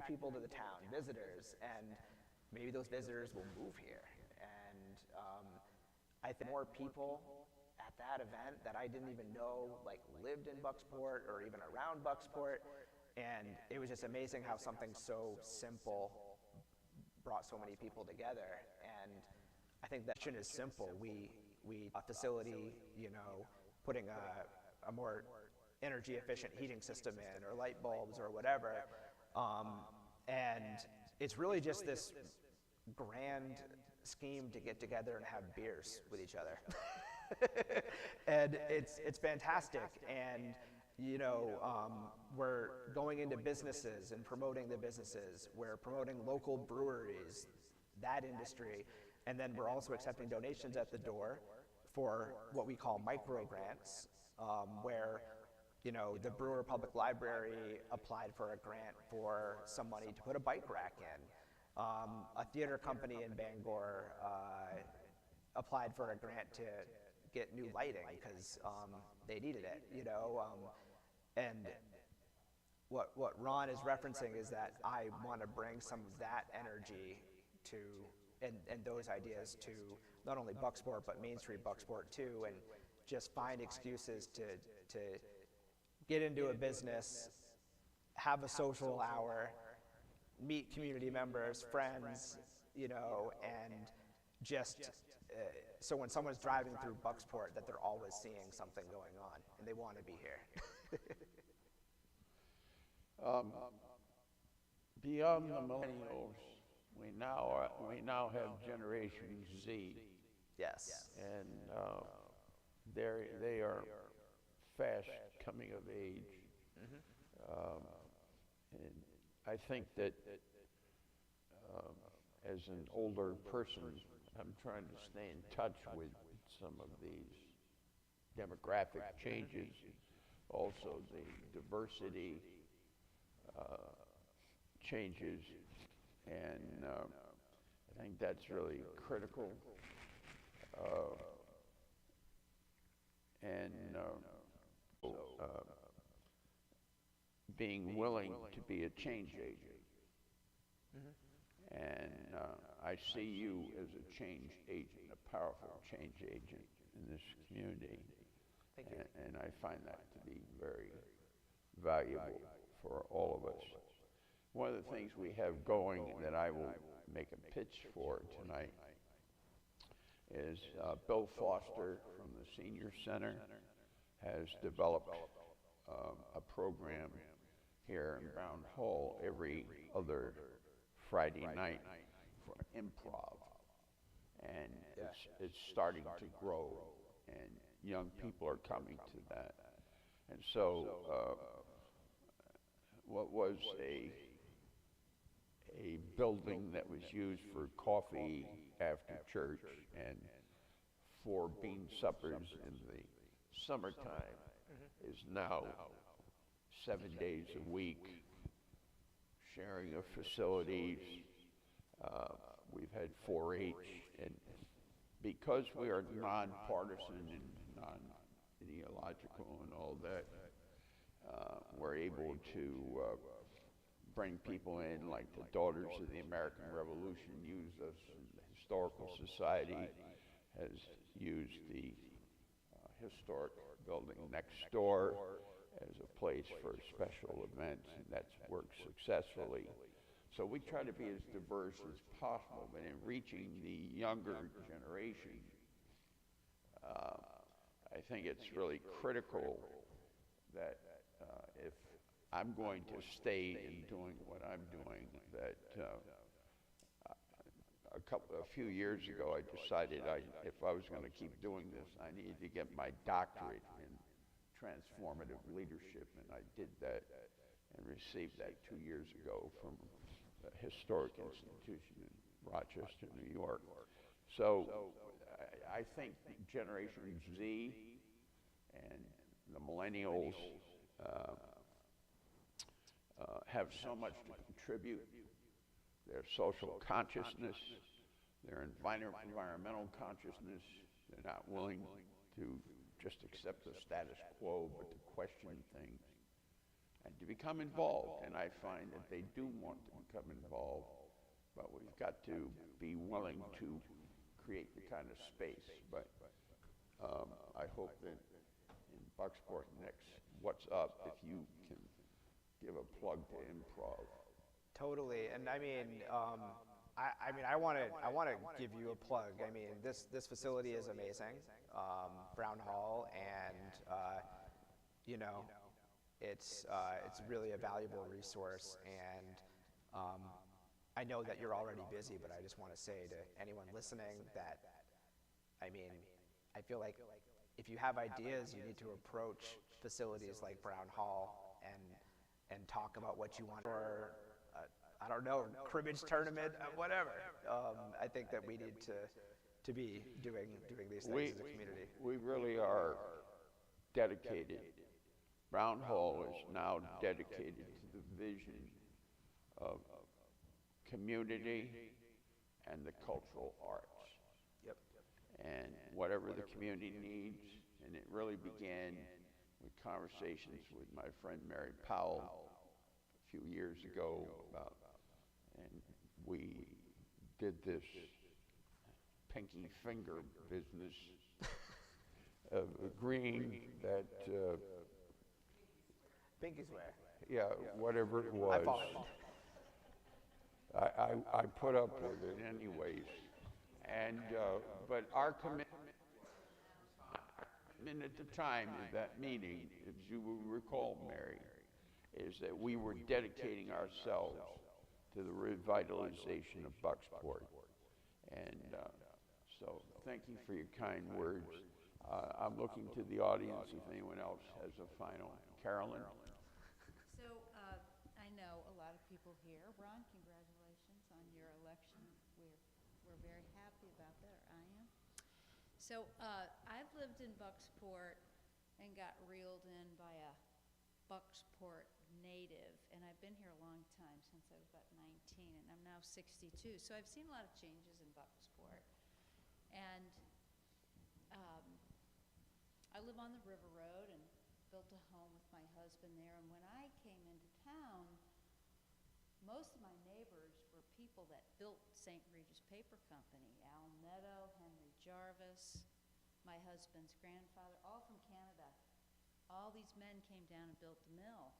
new people to the town, visitors, and maybe those visitors will move here. And I think more people at that event that I didn't even know like lived in Bucksport or even around Bucksport. And it was just amazing how something so simple brought so many people together. And I think that mission is simple. We a facility, you know, putting a more energy efficient heating system in, or light bulbs or whatever. And it's really just this grand scheme to get together and have beers with each other. And it's fantastic. And you know, we're going into businesses and promoting the businesses. We're promoting local breweries, that industry. And then we're also accepting donations at the door for what we call micro grants, where, you know, the Brewer Public Library applied for a grant for some money to put a bike rack in. A theater company in Bangor applied for a grant to get new lighting because they needed it, you know. And what Ron is referencing is that I want to bring some of that energy to and those ideas to not only Bucksport but Main Street Bucksport too, and just find excuses to get into a business, have a social hour, meet community members, friends, you know, and just so when someone's driving through Bucksport that they're always seeing something going on and they want to be here. Beyond the millennials, we now have Generation Z, Yes. and they are fast coming of age. And I think that as an older person, I'm trying to stay in touch with some of these demographic changes, also the diversity changes, and I think that's really critical. Being willing to be a change agent. And I see you as a change agent, a powerful change agent in this community. Thank you. And I find that to be very valuable for all of us. One of the things we have going that I will make a pitch for tonight is Bill Foster from the Senior Center has developed a program here in Brown Hall every other Friday night for improv. And it's starting to grow, and young people are coming to that. And so what was a building that was used for coffee after church and for bean suppers in the summertime is now 7 days a week, sharing of facilities. We've had 4-H, and because we are nonpartisan and non-ideological and all that, we're able to bring people in, like the Daughters of the American Revolution used us, and the Historical Society has used the historic building next door as a place for special events, and that's worked successfully. So we try to be as diverse as possible, but in reaching the younger generation, I think it's really critical that if I'm going to stay in doing what I'm doing, that a few years ago I decided if I was going to keep doing this, I needed to get my doctorate in transformative leadership, and I did that and received that 2 years ago from a historic institution in Rochester, New York. So I think Generation Z and the millennials have so much to contribute. Their social consciousness, their environmental consciousness, they're not willing to just accept the status quo, but to question things. and to become involved. And I find that they do want to become involved, but we've got to be willing to create the kind of space. But I hope that in Bucksport next, What's Up, if you can give a plug to improv. Totally, and I mean, I want to give you a plug. I mean, this facility is amazing, Brown Hall, and you know, it's really a valuable resource. And I know that you're already busy, but I just want to say to anyone listening that, I mean, I feel like if you have ideas, you need to approach facilities like Brown Hall and talk about what you want, or I don't know, cribbage tournament, whatever. I think that we need to be doing these things as a community. We really are dedicated. Brown Hall is now dedicated to the vision of community and the cultural arts. Yep. And whatever the community needs, and it really began with conversations with my friend Mary Powell a few years ago about, and we did this pinky finger business of agreeing that Pinky swear. yeah, whatever it was, I followed. I put up with it anyways. And but our commitment at the time of that meeting, as you will recall, Mary, is that we were dedicating ourselves to the revitalization of Bucksport. And so thank you for your kind words. I'm looking to the audience if anyone else has a final. Carolyn? So I know a lot of people here. Ron, congratulations on your election. We're very happy about that, or I am. So I've lived in Bucksport and got reeled in by a Bucksport native, and I've been here a long time, since I was about 19, and I'm now 62. So I've seen a lot of changes in Bucksport. And I live on the River Road and built a home with my husband there. And when I came into town, most of my neighbors were people that built St. Regis Paper Company. Al Netto, Henry Jarvis, my husband's grandfather, all from Canada. All these men came down and built the mill.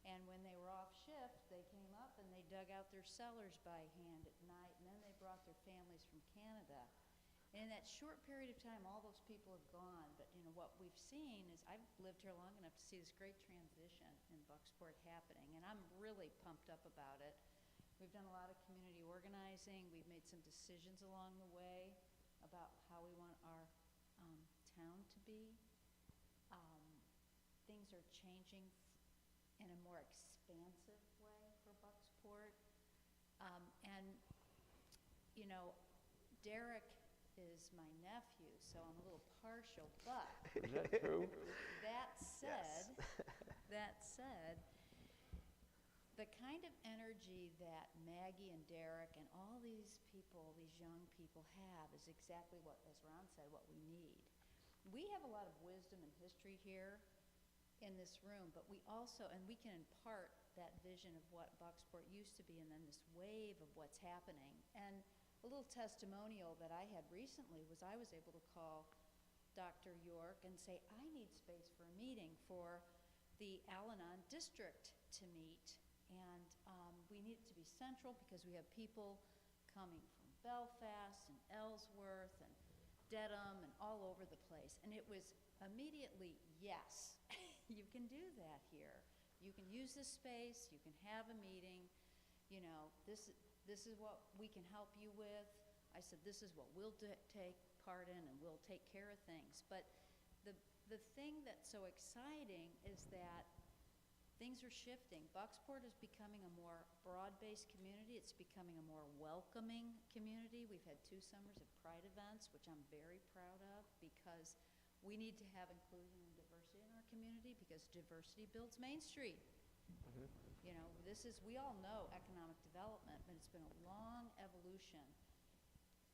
And when they were off shift, they came up and they dug out their cellars by hand at night, and then they brought their families from Canada. And in that short period of time, all those people have gone. But you know what we've seen is, I've lived here long enough to see this great transition in Bucksport happening, and I'm really pumped up about it. We've done a lot of community organizing. We've made some decisions along the way about how we want our town to be. Things are changing in a more expansive way for Bucksport. And you know, Derek is my nephew, so I'm a little partial, but Is that true? that said, Yes. that said, the kind of energy that Maggie and Derek and all these people, these young people have, is exactly what, as Ron said, what we need. We have a lot of wisdom and history here in this room, but we also, and we can impart that vision of what Bucksport used to be, and then this wave of what's happening. And a little testimonial that I had recently was I was able to call Dr. York and say, I need space for a meeting for the Al-Anon district to meet. And we need it to be central because we have people coming from Belfast and Ellsworth and Dedham and all over the place. And it was immediately, yes, you can do that here. You can use this space, you can have a meeting, you know, this is what we can help you with. I said, this is what we'll take part in, and we'll take care of things. But the thing that's so exciting is that things are shifting. Bucksport is becoming a more broad-based community. It's becoming a more welcoming community. We've had 2 summers of Pride events, which I'm very proud of, because we need to have inclusion and diversity in our community, because diversity builds Main Street. Mm-hmm. You know, we all know economic development, but it's been a long evolution.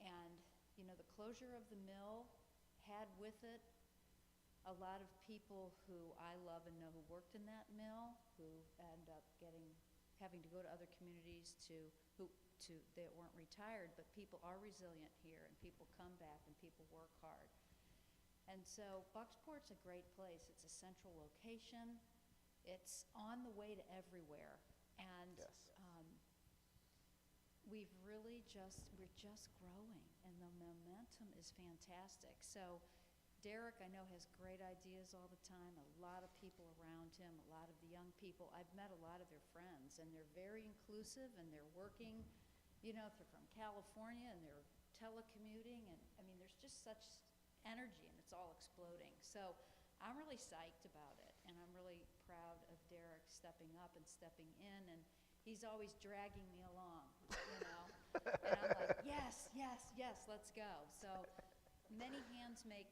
And, you know, the closure of the mill had with it a lot of people who I love and know who worked in that mill who end up having to go to other communities that weren't retired, but people are resilient here and people come back and people work hard. And so Bucksport's a great place. It's a central location. It's on the way to everywhere. And Yes. we're just growing and the momentum is fantastic. So Derek, I know, has great ideas all the time, a lot of people around him, a lot of the young people. I've met a lot of their friends, and they're very inclusive, and they're working, they're from California, and they're telecommuting, and I mean, there's just such energy, and it's all exploding. So I'm really psyched about it, and I'm really proud of Derek stepping up and stepping in, and he's always dragging me along, and I'm like, yes, yes, yes, let's go. So many hands make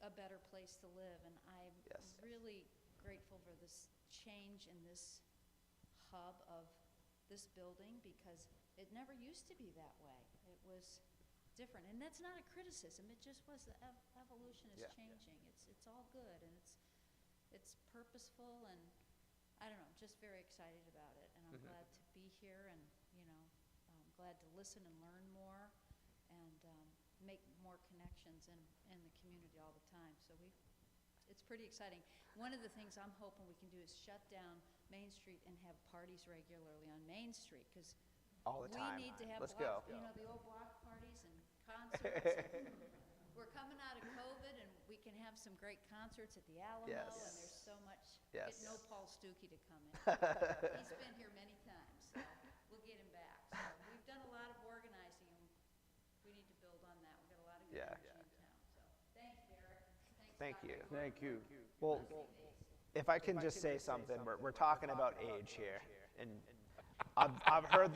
a better place to live, and I'm Yes. really grateful for this change in this hub of this building because it never used to be that way. It was different, and that's not a criticism. It just was the evolution is Yeah. changing. It's all good, and it's purposeful, and I don't know. I'm just very excited about it, and I'm glad to be here, and I'm glad to listen and learn more, and make more connections in the community all the time. So it's pretty exciting. One of the things I'm hoping we can do is shut down Main Street and have parties regularly on Main Street because All the time. we need to have Let's go. the old block parties and concerts. We're coming out of COVID and we can have some great concerts at the Alamo, Yes. and there's so much. Yes. Get no Paul Stuckey to come in. He's been here many times, so we'll get him back. So we've done a lot of organizing, and we need to build on that. We've got a lot of good Yeah. energy in town. So thanks, Derek. Thank Dr. you. Gordon. Thank you. Well, if I can just say something, we're talking about age here, and I've heard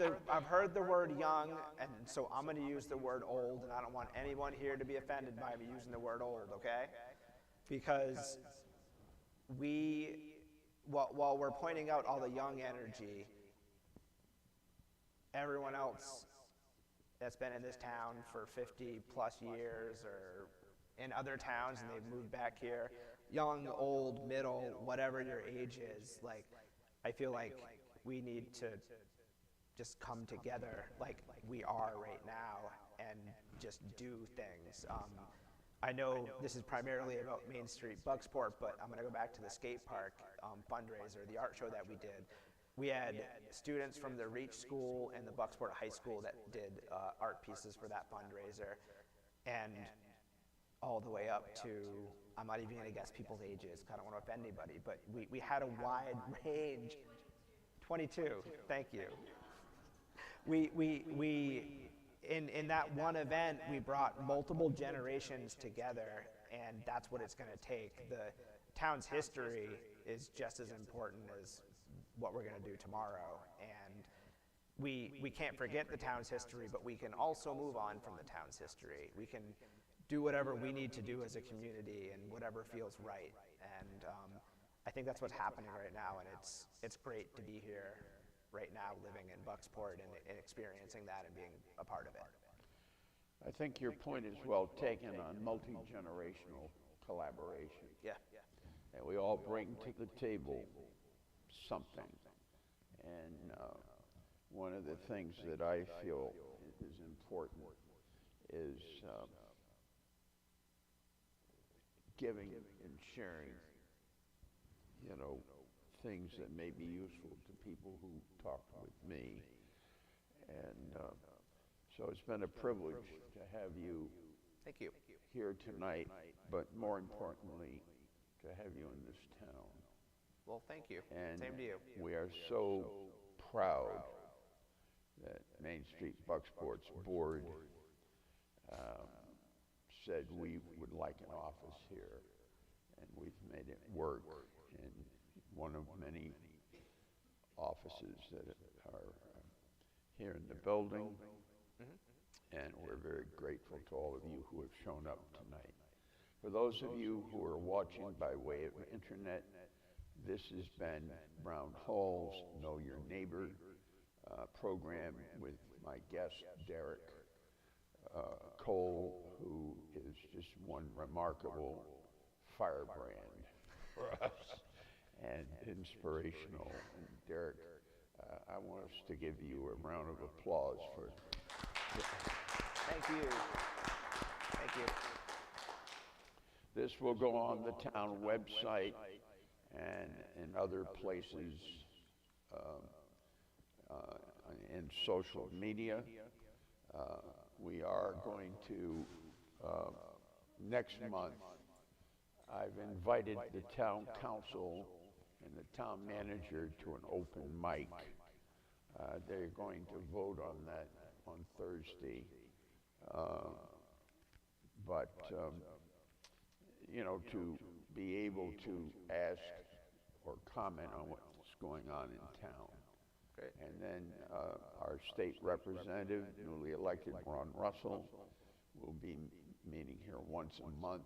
the word young, and so I'm going to use the word old, and I don't want anyone here to be offended by me using the word old, okay? Because while we're pointing out all the young energy, everyone else that's been in this town for 50 plus years or in other towns and they've moved back here, young, old, middle, whatever your age is, like, I feel like we need to just come together like we are right now and just do things. I know this is primarily about Main Street Bucksport, but I'm going to go back to the skate park fundraiser, the art show that we did. We had students from the Reach School and the Bucksport High School that did art pieces for that fundraiser, and all the way up to, I'm not even going to guess people's ages, 'cause I don't want to offend anybody, but we had a wide range. 22, thank you. In that one event, we brought multiple generations together, and that's what it's going to take. The town's history is just as important as what we're going to do tomorrow, and we can't forget the town's history, but we can also move on from the town's history. We can do whatever we need to do as a community and whatever feels right, and I think that's what's happening right now, and it's great to be here right now, living in Bucksport and experiencing that and being a part of it. I think your point is well taken on multi-generational collaboration. Yeah. And we all bring to the table something. And one of the things that I feel is important is giving and sharing, things that may be useful to people who talk with me. And so it's been a privilege to have you Thank you. here tonight, but more importantly, to have you in this town. Well, thank you. And Same to you. we are so proud that Main Street Bucksport's board said we would like an office here, and we've made it work in one of many offices that are here in the building. And we're very grateful to all of you who have shown up tonight. For those of you who are watching by way of internet, this has been Brown Hall's Know Your Neighbor program with my guest, Derek Cole, who is just one remarkable firebrand for us and inspirational. And Derek, I want us to give you a round of applause for. Thank you. Thank you. This will go on the town website and in other places in social media. We are going to, next month, I've invited the town council and the town manager to an open mic. They're going to vote on that on Thursday. But you know, to be able to ask or comment on what's going on in town. Great. And then our state representative, newly elected Ron Russell, will be meeting here once a month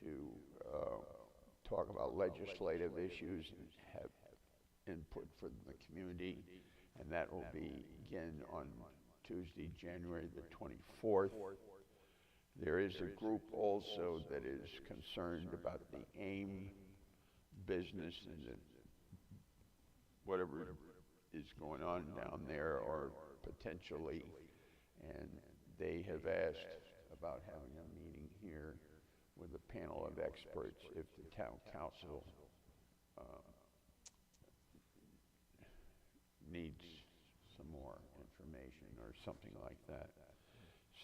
to talk about legislative issues and have input from the community. And that will begin on Tuesday, January the 24th. There is a group also that is concerned about the AIM business and whatever is going on down there, or potentially, and they have asked about having a meeting here with a panel of experts if the town council needs some more information or something like that.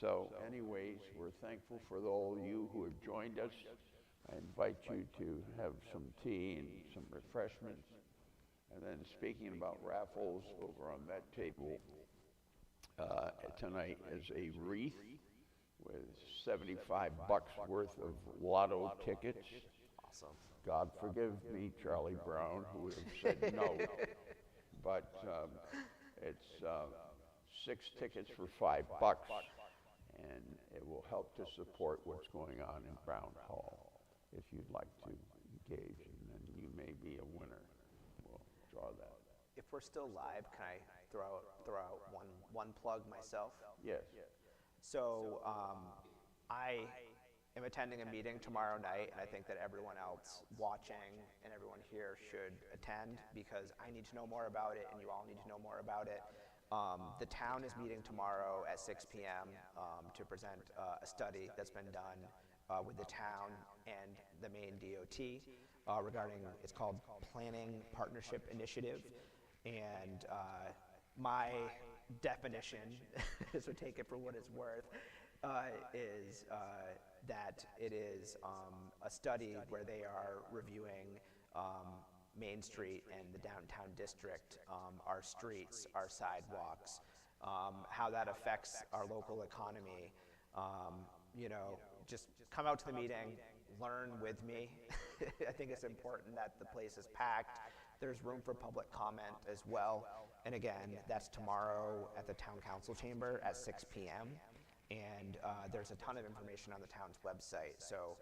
So anyways, we're thankful for all you who have joined us. I invite you to have some tea and some refreshments. And then speaking about raffles, over on that table tonight is a wreath with $75 worth of lotto tickets. Awesome. God forgive me, Charlie Brown, who would have said no. But it's 6 tickets for $5. And it will help to support what's going on in Brown Hall if you'd like to engage, and then you may be a winner. We'll draw that. If we're still live, can I throw out one plug myself? Yes. So I am attending a meeting tomorrow night, and I think that everyone else watching and everyone here should attend, because I need to know more about it and you all need to know more about it. The town is meeting tomorrow at 6 p.m. To present a study that's been done with the town and the Maine DOT regarding, it's called Planning Partnership Initiative. And my definition, so take it for what it's worth, is that it is a study where they are reviewing Main Street and the downtown district, our streets, our sidewalks, how that affects our local economy. You know, just come out to the meeting, learn with me. I think it's important that the place is packed. There's room for public comment as well. And again, that's tomorrow at the Town Council Chamber at 6 p.m. And there's a ton of information on the town's website. So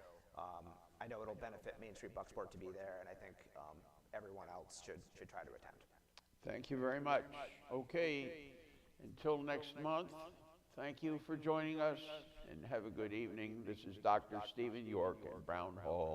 I know it'll benefit Main Street Bucksport to be there, and I think everyone else should try to attend. Thank you very much. Okay, until next month, thank you for joining us, and have a good evening. This is Dr. Stephen York at Brown Hall.